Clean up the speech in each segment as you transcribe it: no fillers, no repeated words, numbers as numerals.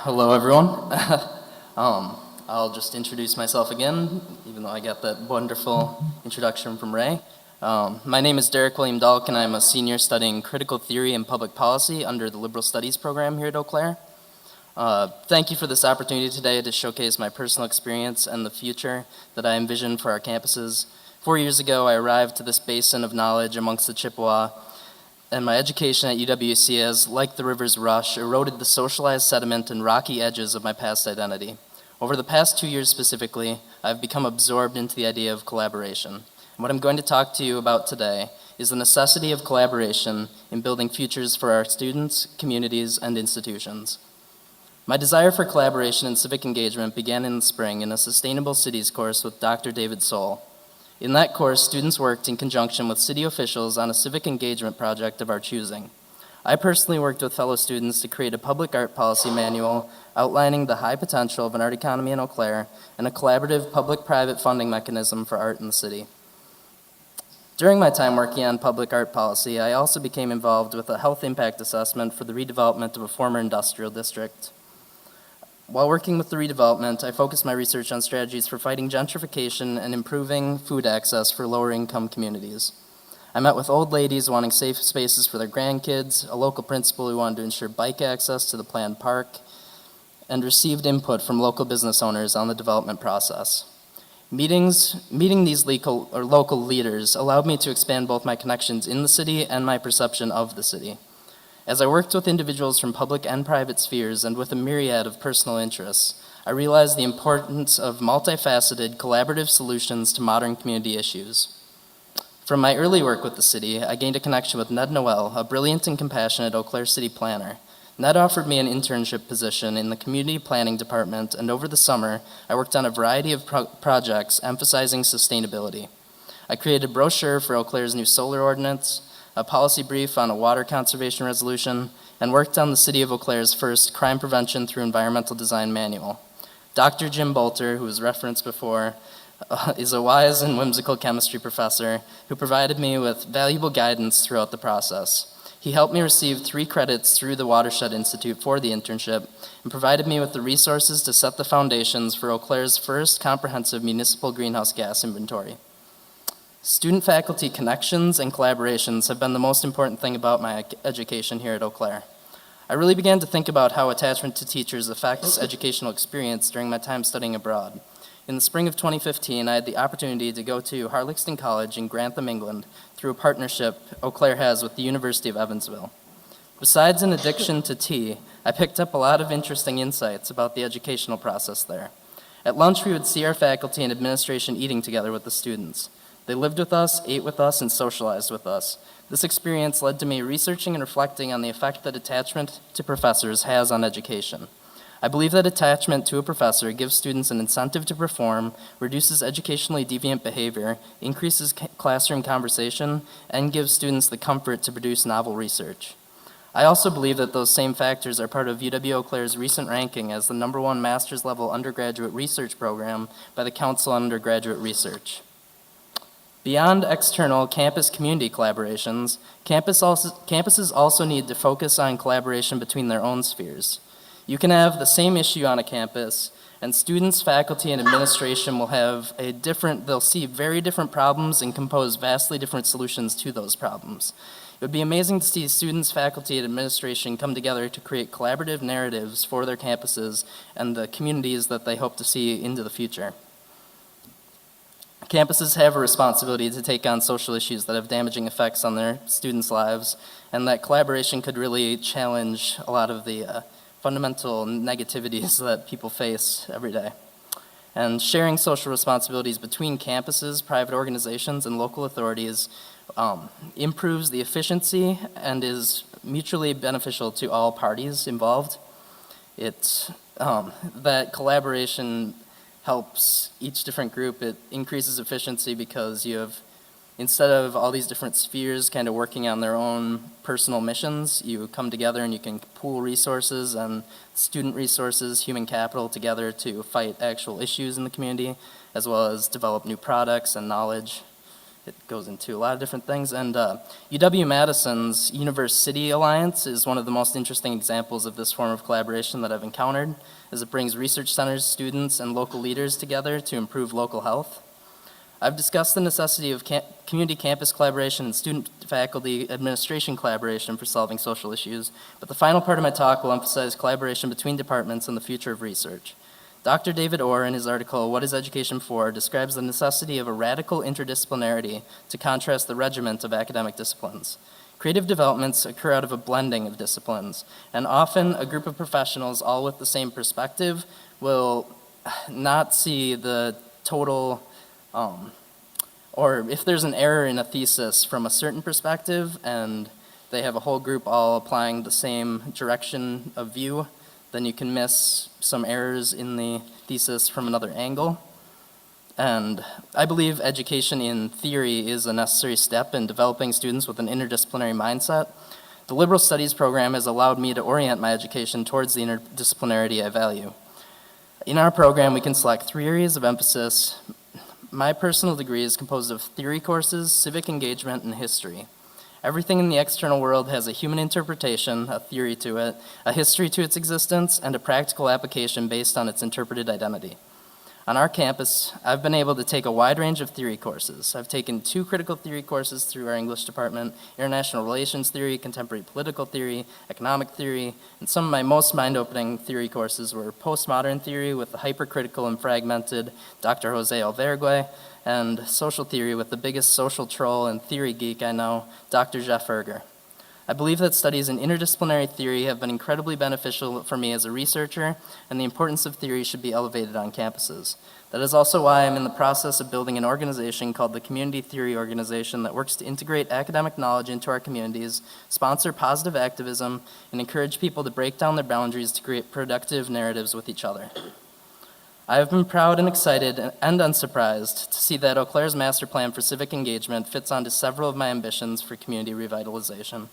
Hello, everyone. I'll just introduce myself again, even though I got that wonderful introduction from Ray. My name is Derek William Dahlk, and I'm a senior studying critical theory and public policy under the liberal studies program here at Eau Claire. Thank you for this opportunity today to showcase my personal experience and the future that I envision for our campuses. 4 years ago, I arrived to this basin of knowledge amongst the Chippewa, and my education at UW-C has, like the river's rush, eroded the socialized sediment and rocky edges of my past identity. Over the past 2 years specifically, I've become absorbed into the idea of collaboration. And what I'm going to talk to you about today is the necessity of collaboration in building futures for our students, communities, and institutions. My desire for collaboration and civic engagement began in the spring in a Sustainable Cities course with Dr. David Soul. In that course, students worked in conjunction with city officials on a civic engagement project of our choosing. I personally worked with fellow students to create a public art policy manual outlining the high potential of an art economy in Eau Claire and a collaborative public-private funding mechanism for art in the city. During my time working on public art policy, I also became involved with a health impact assessment for the redevelopment of a former industrial district. While working with the redevelopment, I focused my research on strategies for fighting gentrification and improving food access for lower-income communities. I met with old ladies wanting safe spaces for their grandkids, a local principal who wanted to ensure bike access to the planned park, and received input from local business owners on the development process. Meeting these local leaders allowed me to expand both my connections in the city and my perception of the city. As I worked with individuals from public and private spheres and with a myriad of personal interests, I realized the importance of multifaceted, collaborative solutions to modern community issues. From my early work with the city, I gained a connection with Ned Noel, a brilliant and compassionate Eau Claire city planner. Ned offered me an internship position in the community planning department, and over the summer, I worked on a variety of projects emphasizing sustainability. I created a brochure for Eau Claire's new solar ordinance, a policy brief on a water conservation resolution, and worked on the City of Eau Claire's first crime prevention through environmental design manual. Dr. Jim Bolter, who was referenced before, is a wise and whimsical chemistry professor who provided me with valuable guidance throughout the process. He helped me receive 3 credits through the Watershed Institute for the internship and provided me with the resources to set the foundations for Eau Claire's first comprehensive municipal greenhouse gas inventory. Student-faculty connections and collaborations have been the most important thing about my education here at Eau Claire. I really began to think about how attachment to teachers affects educational experience during my time studying abroad. In the spring of 2015, I had the opportunity to go to Harlexton College in Grantham, England, through a partnership Eau Claire has with the University of Evansville. Besides an addiction to tea, I picked up a lot of interesting insights about the educational process there. At lunch, we would see our faculty and administration eating together with the students. They lived with us, ate with us, and socialized with us. This experience led to me researching and reflecting on the effect that attachment to professors has on education. I believe that attachment to a professor gives students an incentive to perform, reduces educationally deviant behavior, increases classroom conversation, and gives students the comfort to produce novel research. I also believe that those same factors are part of UW-Eau Claire's recent ranking as the #1 master's level undergraduate research program by the Council on Undergraduate Research. Beyond external campus community collaborations, campuses also need to focus on collaboration between their own spheres. You can have the same issue on a campus, and students, faculty, and administration will have they'll see very different problems and compose vastly different solutions to those problems. It would be amazing to see students, faculty, and administration come together to create collaborative narratives for their campuses and the communities that they hope to see into the future. Campuses have a responsibility to take on social issues that have damaging effects on their students' lives, and that collaboration could really challenge a lot of the fundamental negativities that people face every day. And sharing social responsibilities between campuses, private organizations, and local authorities improves the efficiency and is mutually beneficial to all parties involved. That collaboration helps each different group. It increases efficiency because you have, instead of all these different spheres kind of working on their own personal missions, you come together and you can pool resources and student resources, human capital together to fight actual issues in the community, as well as develop new products and knowledge. it goes into a lot of different things. And UW-Madison's University Alliance is one of the most interesting examples of this form of collaboration that I've encountered, as it brings research centers, students, and local leaders together to improve local health. I've discussed the necessity of community campus collaboration and student-faculty administration collaboration for solving social issues, but the final part of my talk will emphasize collaboration between departments and the future of research. Dr. David Orr, in his article, What is Education For?, describes the necessity of a radical interdisciplinarity to contrast the regiment of academic disciplines. Creative developments occur out of a blending of disciplines, and often a group of professionals, all with the same perspective, will not see the total, or if there's an error in a thesis from a certain perspective, and they have a whole group all applying the same direction of view, then you can miss some errors in the thesis from another angle. And I believe education in theory is a necessary step in developing students with an interdisciplinary mindset. The liberal studies program has allowed me to orient my education towards the interdisciplinarity I value. In our program, we can select 3 areas of emphasis. My personal degree is composed of theory courses, civic engagement, and history. Everything in the external world has a human interpretation, a theory to it, a history to its existence, and a practical application based on its interpreted identity. On our campus, I've been able to take a wide range of theory courses. I've taken 2 critical theory courses through our English department, international relations theory, contemporary political theory, economic theory, and some of my most mind-opening theory courses were postmodern theory with the hypercritical and fragmented Dr. Jose Alvergue, and social theory with the biggest social troll and theory geek I know, Dr. Jeff Erger. I believe that studies in interdisciplinary theory have been incredibly beneficial for me as a researcher, and the importance of theory should be elevated on campuses. That is also why I'm in the process of building an organization called the Community Theory Organization that works to integrate academic knowledge into our communities, sponsor positive activism, and encourage people to break down their boundaries to create productive narratives with each other. I have been proud and excited and unsurprised to see that Eau Claire's master plan for civic engagement fits onto several of my ambitions for community revitalization.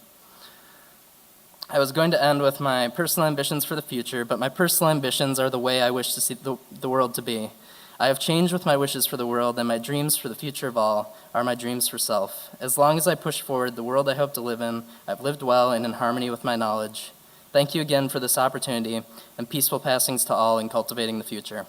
I was going to end with my personal ambitions for the future, but my personal ambitions are the way I wish to see the world to be. I have changed with my wishes for the world, and my dreams for the future of all are my dreams for self. As long as I push forward the world I hope to live in, I've lived well and in harmony with my knowledge. Thank you again for this opportunity, and peaceful passings to all in cultivating the future.